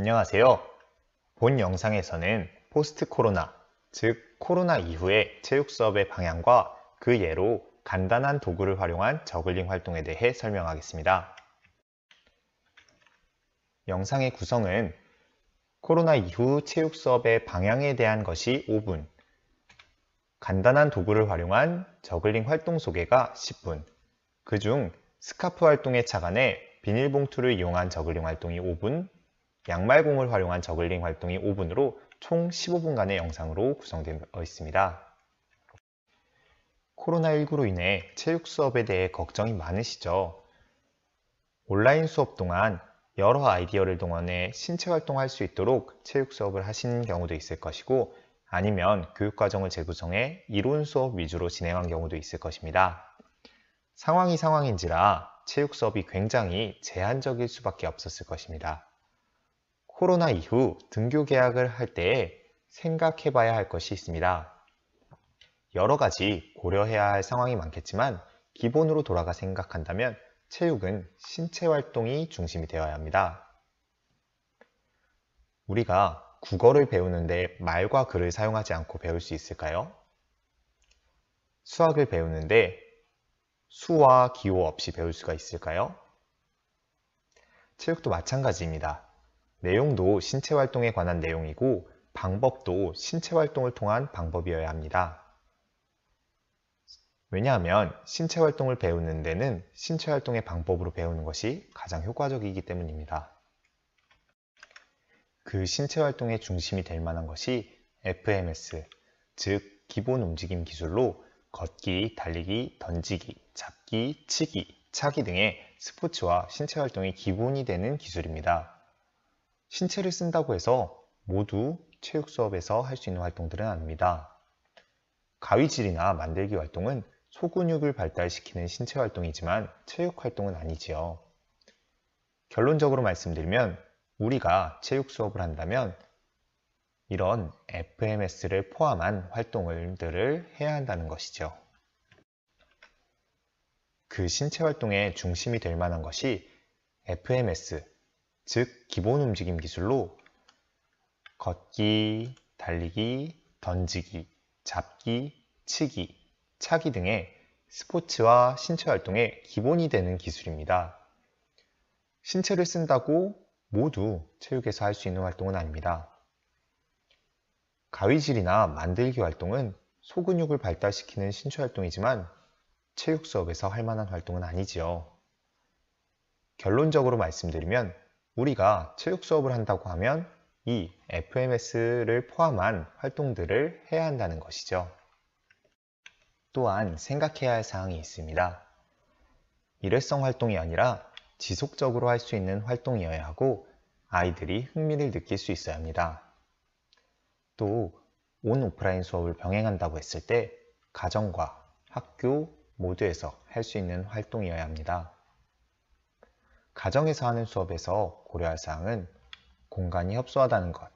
안녕하세요. 본 영상에서는 포스트 코로나, 즉 코로나 이후의 체육 수업의 방향과 그 예로 간단한 도구를 활용한 저글링 활동에 대해 설명하겠습니다. 영상의 구성은 코로나 이후 체육 수업의 방향에 대한 것이 5분, 간단한 도구를 활용한 저글링 활동 소개가 10분, 그중 스카프 활동에 착안해 비닐봉투를 이용한 저글링 활동이 5분, 양말공을 활용한 저글링 활동이 5분으로 총 15분간의 영상으로 구성되어 있습니다. 코로나19로 인해 체육 수업에 대해 걱정이 많으시죠? 온라인 수업 동안 여러 아이디어를 동원해 신체 활동할 수 있도록 체육 수업을 하시는 경우도 있을 것이고, 아니면 교육과정을 재구성해 이론 수업 위주로 진행한 경우도 있을 것입니다. 상황이 상황인지라 체육 수업이 굉장히 제한적일 수밖에 없었을 것입니다. 코로나 이후 등교 계약을 할 때에 생각해 봐야 할 것이 있습니다. 여러 가지 고려해야 할 상황이 많겠지만 기본으로 돌아가 생각한다면 체육은 신체 활동이 중심이 되어야 합니다. 우리가 국어를 배우는데 말과 글을 사용하지 않고 배울 수 있을까요? 수학을 배우는데 수와 기호 없이 배울 수가 있을까요? 체육도 마찬가지입니다. 내용도 신체 활동에 관한 내용이고 방법도 신체 활동을 통한 방법이어야 합니다. 왜냐하면 신체 활동을 배우는 데는 신체 활동의 방법으로 배우는 것이 가장 효과적이기 때문입니다. 그 신체 활동의 중심이 될 만한 것이 FMS, 즉 기본 움직임 기술로 걷기, 달리기, 던지기, 잡기, 치기, 차기 등의 스포츠와 신체 활동의 기본이 되는 기술입니다. 신체를 쓴다고 해서 모두 체육 수업에서 할 수 있는 활동들은 아닙니다. 가위질이나 만들기 활동은 소근육을 발달시키는 신체 활동이지만 체육 활동은 아니지요. 결론적으로 말씀드리면 우리가 체육 수업을 한다면 이런 FMS를 포함한 활동들을 해야 한다는 것이죠. 그 신체 활동의 중심이 될 만한 것이 FMS, 즉 기본 움직임 기술로 걷기, 달리기, 던지기, 잡기, 치기, 차기 등의 스포츠와 신체 활동의 기본이 되는 기술입니다. 신체를 쓴다고 모두 체육에서 할 수 있는 활동은 아닙니다. 가위질이나 만들기 활동은 소근육을 발달시키는 신체 활동이지만 체육 수업에서 할 만한 활동은 아니지요. 결론적으로 말씀드리면 우리가 체육 수업을 한다고 하면 이 FMS를 포함한 활동들을 해야 한다는 것이죠. 또한 생각해야 할 사항이 있습니다. 일회성 활동이 아니라 지속적으로 할 수 있는 활동이어야 하고 아이들이 흥미를 느낄 수 있어야 합니다. 또 온 오프라인 수업을 병행한다고 했을 때 가정과 학교 모두에서 할 수 있는 활동이어야 합니다. 가정에서 하는 수업에서 고려할 사항은 공간이 협소하다는 것,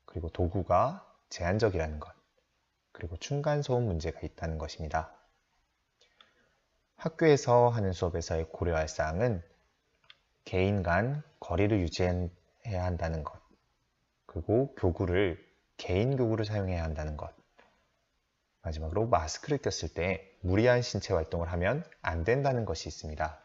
그리고 도구가 제한적이라는 것, 그리고 층간소음 문제가 있다는 것입니다. 학교에서 하는 수업에서의 고려할 사항은 개인 간 거리를 유지해야 한다는 것, 그리고 개인 교구를 사용해야 한다는 것, 마지막으로 마스크를 꼈을 때 무리한 신체 활동을 하면 안 된다는 것이 있습니다.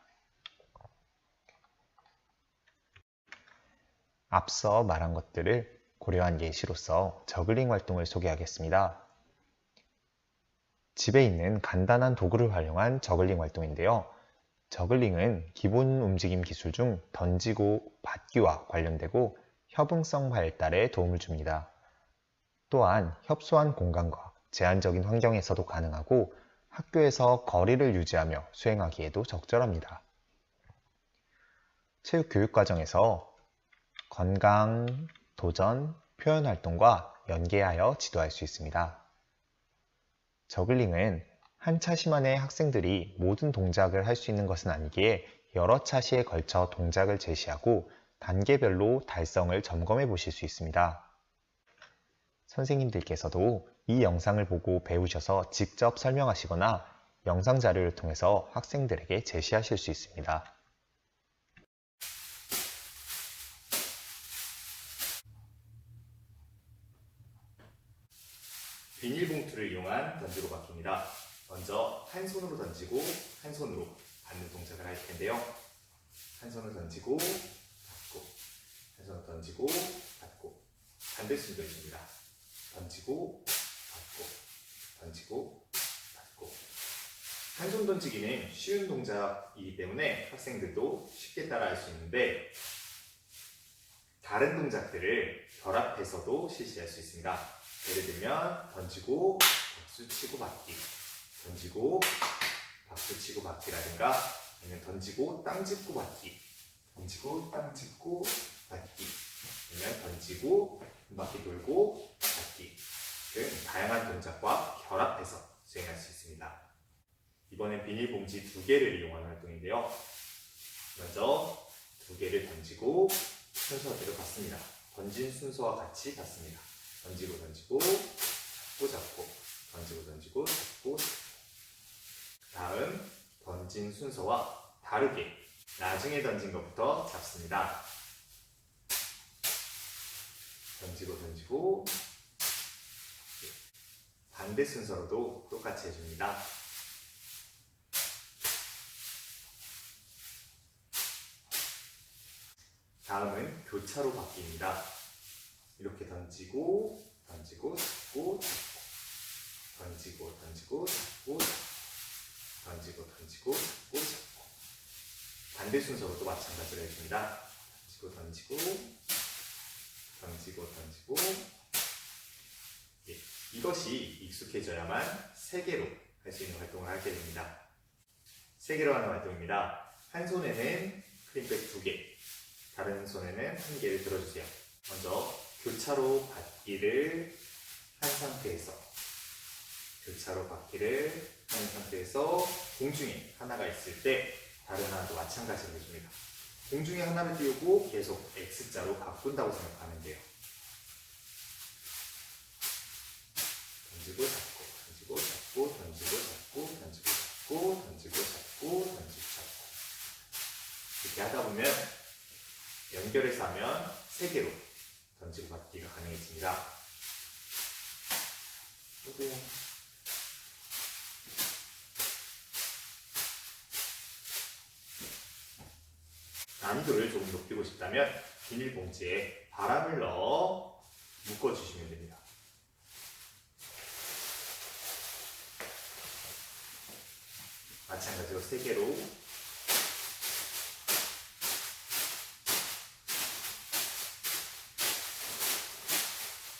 앞서 말한 것들을 고려한 예시로서 저글링 활동을 소개하겠습니다. 집에 있는 간단한 도구를 활용한 저글링 활동인데요. 저글링은 기본 움직임 기술 중 던지고 받기와 관련되고 협응성 발달에 도움을 줍니다. 또한 협소한 공간과 제한적인 환경에서도 가능하고 학교에서 거리를 유지하며 수행하기에도 적절합니다. 체육 교육 과정에서 건강, 도전, 표현 활동과 연계하여 지도할 수 있습니다. 저글링은 한 차시만에 학생들이 모든 동작을 할 수 있는 것은 아니기에 여러 차시에 걸쳐 동작을 제시하고 단계별로 달성을 점검해 보실 수 있습니다. 선생님들께서도 이 영상을 보고 배우셔서 직접 설명하시거나 영상 자료를 통해서 학생들에게 제시하실 수 있습니다. 비닐봉투를 이용한 던지고 받기입니다. 먼저 한 손으로 던지고 한 손으로 받는 동작을 할 텐데요. 한 손을 던지고 받고, 한 손을 던지고 받고, 반대손도 있습니다. 던지고 받고, 던지고 받고. 한 손 던지기는 쉬운 동작이기 때문에 학생들도 쉽게 따라할 수 있는데, 다른 동작들을 결합해서도 실시할 수 있습니다. 예를 들면 던지고 박수 치고 받기, 던지고 박수 치고 받기라든가, 아니면 던지고 땅 짚고 받기, 던지고 땅 짚고 받기, 아니면 던지고 한 바퀴 돌고 받기 등 다양한 동작과 결합해서 수행할 수 있습니다. 이번엔 비닐봉지 2개를 이용한 활동인데요. 먼저 2개를 던지고 순서대로 받습니다. 던진 순서와 같이 받습니다. 던지고 던지고 잡고 잡고, 던지고 던지고 잡고 잡고. 다음 던진 순서와 다르게 나중에 던진 것부터 잡습니다. 던지고 던지고, 반대 순서로도 똑같이 해줍니다. 다음은 교차로 받기입니다. 이렇게 던지고 던지고 잡고 잡고, 던지고 던지고 잡고 잡고, 던지고 던지고 잡고 잡고. 반대 순서로도 마찬가지로 해줍니다. 던지고 던지고, 던지고 던지고. 이것이 익숙해져야만 3개로 할 수 있는 활동을 하게 됩니다. 3개로 하는 활동입니다. 한 손에는 크림백 2개, 다른 손에는 1개를 들어주세요. 먼저 교차로 받기를 한 상태에서, 교차로 받기를 한 상태에서 공중에 하나가 있을 때 다른 하나도 마찬가지로 해줍니다. 공중에 하나를 띄우고 계속 X자로 바꾼다고 생각하면 돼요. 던지고 잡고, 던지고 잡고, 던지고 잡고, 던지고 잡고, 던지고 잡고, 던지고 잡고. 이렇게 하다 보면 연결해서 하면 3개로 던지고 받기가 가능해집니다. 난이도를 조금 높이고 싶다면 비닐봉지에 바람을 넣어 묶어주시면 됩니다. 마찬가지로 3개로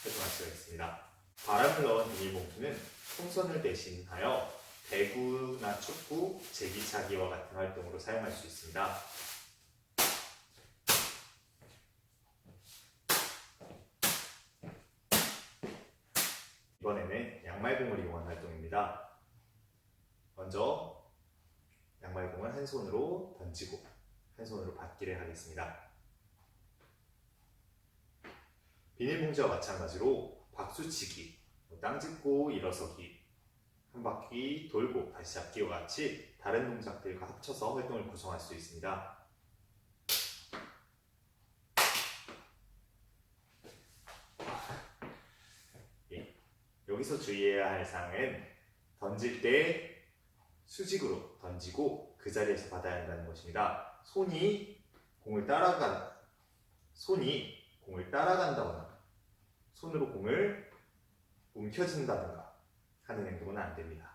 활동할 수가 있습니다. 바람을 넣은 비닐봉투는 풍선을 대신하여 배구나 축구, 제기차기와 같은 활동으로 사용할 수 있습니다. 이번에는 양말공을 이용한 활동입니다. 먼저 양말공을 한 손으로 던지고 한 손으로 받기를 하겠습니다. 비닐봉지와 마찬가지로 박수치기, 땅 짚고 일어서기, 한 바퀴 돌고 다시 잡기와 같이 다른 동작들과 합쳐서 활동을 구성할 수 있습니다. 여기서 주의해야 할 사항은 던질 때 수직으로 던지고 그 자리에서 받아야 한다는 것입니다. 손이 공을 따라간다거나 손으로 공을 움켜쥔다든가 하는 행동은 안 됩니다.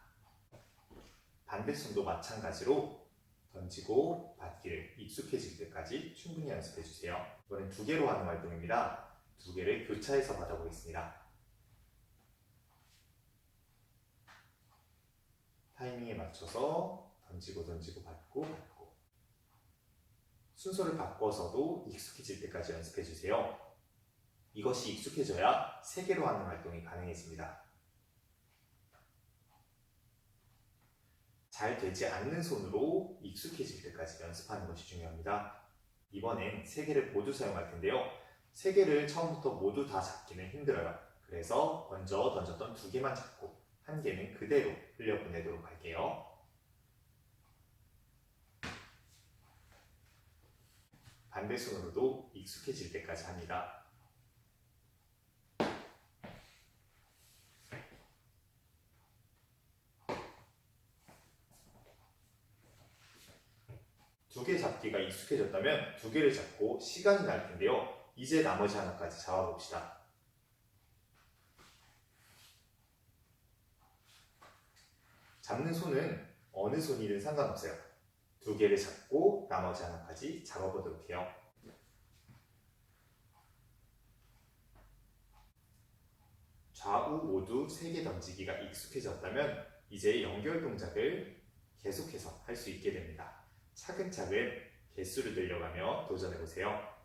반대손도 마찬가지로 던지고 받기를 익숙해질 때까지 충분히 연습해 주세요. 이번엔 2개로 하는 활동입니다. 2개를 교차해서 받아보겠습니다. 타이밍에 맞춰서 던지고 던지고 받고 받고. 순서를 바꿔서도 익숙해질 때까지 연습해 주세요. 이것이 익숙해져야 3개로 하는 활동이 가능해집니다. 잘 되지 않는 손으로 익숙해질 때까지 연습하는 것이 중요합니다. 이번엔 3개를 모두 사용할 텐데요. 3개를 처음부터 모두 다 잡기는 힘들어요. 그래서 먼저 던졌던 2개만 잡고 1개는 그대로 흘려보내도록 할게요. 반대손으로도 익숙해질 때까지 합니다. 잡기가 익숙해졌다면 2개를 잡고 시간이 날 텐데요. 이제 나머지 하나까지 잡아봅시다. 잡는 손은 어느 손이든 상관없어요. 2개를 잡고 나머지 하나까지 잡아보도록 해요. 좌우 모두 3개 던지기가 익숙해졌다면 이제 연결 동작을 계속해서 할 수 있게 됩니다. 차근차근 개수를 늘려가며 도전해보세요.